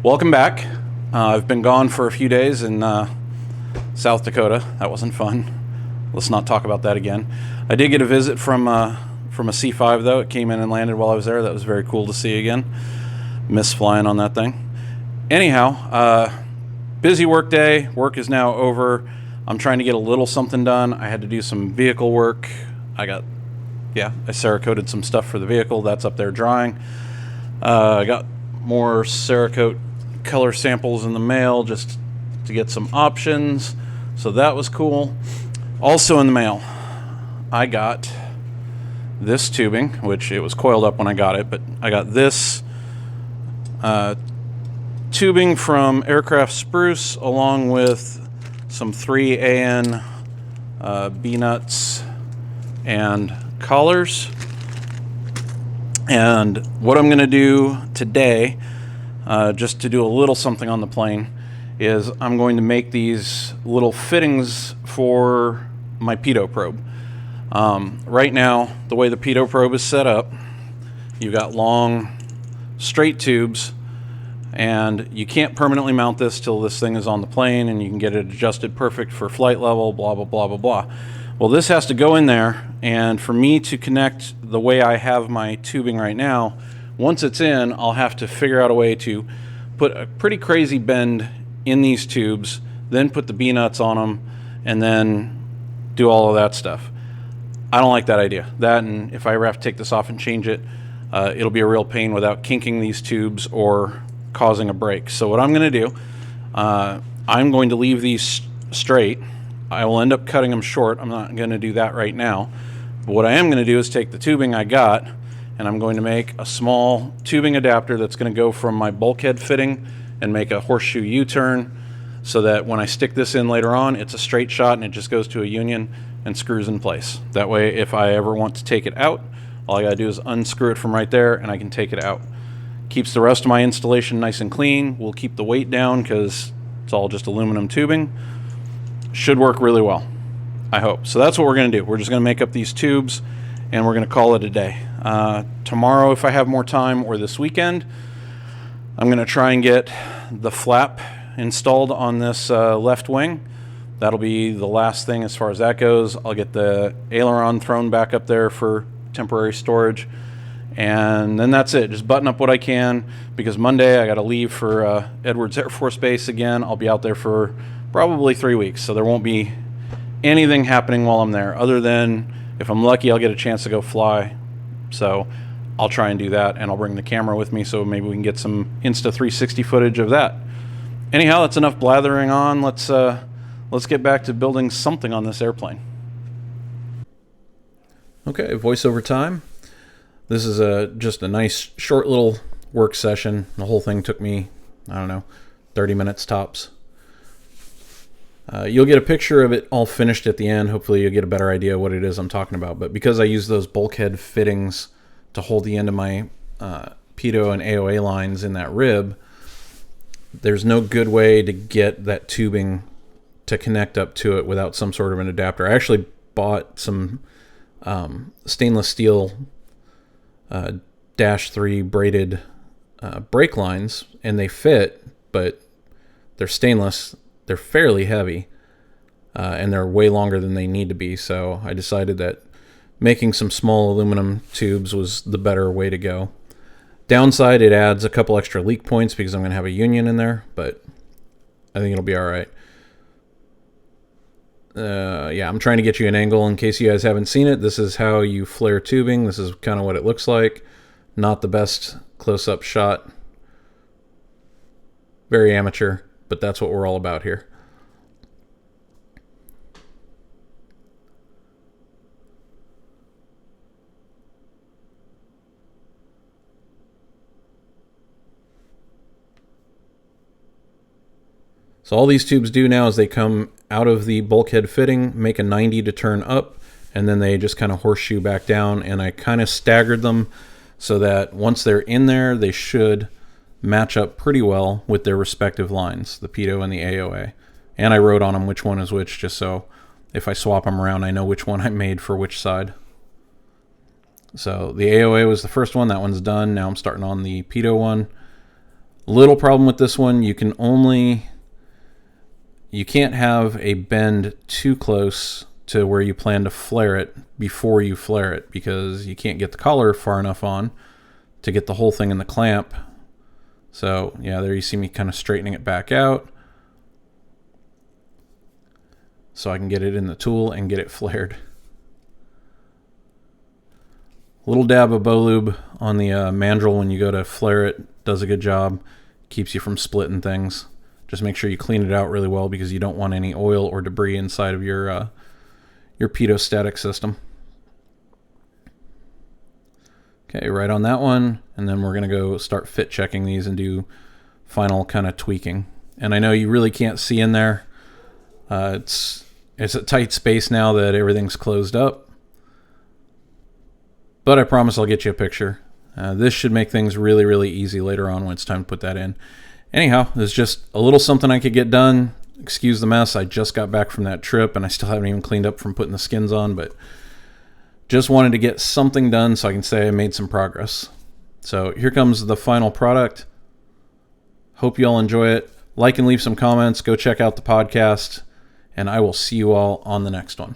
Welcome back. I've been gone for a few days in South Dakota. That wasn't fun. Let's not talk about that again. I did get a visit from a C5 though. It came in and landed while I was there. That was very cool to see again. Miss flying on that thing. Anyhow, busy work day. Work is now over. I'm trying to get a little something done. I had to do some vehicle work. I Cerakoted some stuff for the vehicle. That's up there drying. I got more Cerakote color samples in the mail just to get some options. So that was cool. Also in the mail, I got this tubing, which it was coiled up when I got it, but I got this tubing from Aircraft Spruce along with some 3AN B-nuts and collars. And what I'm going to do today, just to do a little something on the plane, is I'm going to make these little fittings for my pitot probe. Right now, the way the pitot probe is set up, you've got long, straight tubes, and you can't permanently mount this till this thing is on the plane and you can get it adjusted perfect for flight level, blah, blah, blah, blah, blah. Well, this has to go in there, and for me to connect the way I have my tubing right now, once it's in, I'll have to figure out a way to put a pretty crazy bend in these tubes, then put the B-nuts on them, and then do all of that stuff. I don't like that idea. That, and if I ever have to take this off and change it, it'll be a real pain without kinking these tubes or causing a break. So what I'm going to do, I'm going to leave these straight. I will end up cutting them short. I'm not going to do that right now. But what I am going to do is take the tubing I got, and I'm going to make a small tubing adapter that's going to go from my bulkhead fitting and make a horseshoe U-turn, so that when I stick this in later on, it's a straight shot and it just goes to a union and screws in place. That way, if I ever want to take it out, all I gotta do is unscrew it from right there and I can take it out. Keeps the rest of my installation nice and clean. We'll keep the weight down because it's all just aluminum tubing. Should work really well, I hope. So that's what we're gonna do. We're just gonna make up these tubes and we're gonna call it a day. Tomorrow, if I have more time, or this weekend, I'm gonna try and get the flap installed on this left wing. That'll be the last thing as far as that goes. I'll get the aileron thrown back up there for temporary storage, and then that's it. Just button up what I can, because Monday I got to leave for Edwards Air Force Base again. I'll be out there for probably 3 weeks, so there won't be anything happening while I'm there, other than if I'm lucky I'll get a chance to go fly. So I'll try and do that, and I'll bring the camera with me so maybe we can get some Insta360 footage of that. Anyhow, that's enough blathering on. Let's get back to building something on this airplane. Okay, voiceover time. This is just a nice short little work session. The whole thing took me, I don't know, 30 minutes tops. You'll get a picture of it all finished at the end. Hopefully you'll get a better idea of what it is I'm talking about. But because I use those bulkhead fittings to hold the end of my pitot and AOA lines in that rib, there's no good way to get that tubing to connect up to it without some sort of an adapter. I actually bought some stainless steel -3 braided brake lines, and they fit, but they're stainless. They're fairly heavy, and they're way longer than they need to be. So I decided that making some small aluminum tubes was the better way to go. Downside, it adds a couple extra leak points because I'm going to have a union in there, but I think it'll be all right. Yeah, I'm trying to get you an angle in case you guys haven't seen it. This is how you flare tubing. This is kind of what it looks like. Not the best close-up shot. Very amateur, but that's what we're all about here. So all these tubes do now is they come out of the bulkhead fitting, make a 90 to turn up, and then they just kind of horseshoe back down. And I kind of staggered them so that once they're in there, they should match up pretty well with their respective lines, the pitot and the AOA. And I wrote on them which one is which, just so if I swap them around, I know which one I made for which side. So the AOA was the first one. That one's done. Now I'm starting on the pitot one. Little problem with this one, you can't have a bend too close to where you plan to flare it before you flare it, because you can't get the collar far enough on to get the whole thing in the clamp. So yeah, there you see me kind of straightening it back out so I can get it in the tool and get it flared. A little dab of bow lube on the mandrel when you go to flare it does a good job. Keeps you from splitting things. Just make sure you clean it out really well, because you don't want any oil or debris inside of your pitot system. Okay, right on that one, and then we're going to go start fit checking these and do final kind of tweaking. And I know you really can't see in there. It's a tight space now that everything's closed up, but I promise I'll get you a picture. This should make things really, really easy later on when it's time to put that in. Anyhow, there's just a little something I could get done. Excuse the mess. I just got back from that trip, and I still haven't even cleaned up from putting the skins on, but just wanted to get something done so I can say I made some progress. So here comes the final product. Hope you all enjoy it. Like and leave some comments. Go check out the podcast, and I will see you all on the next one.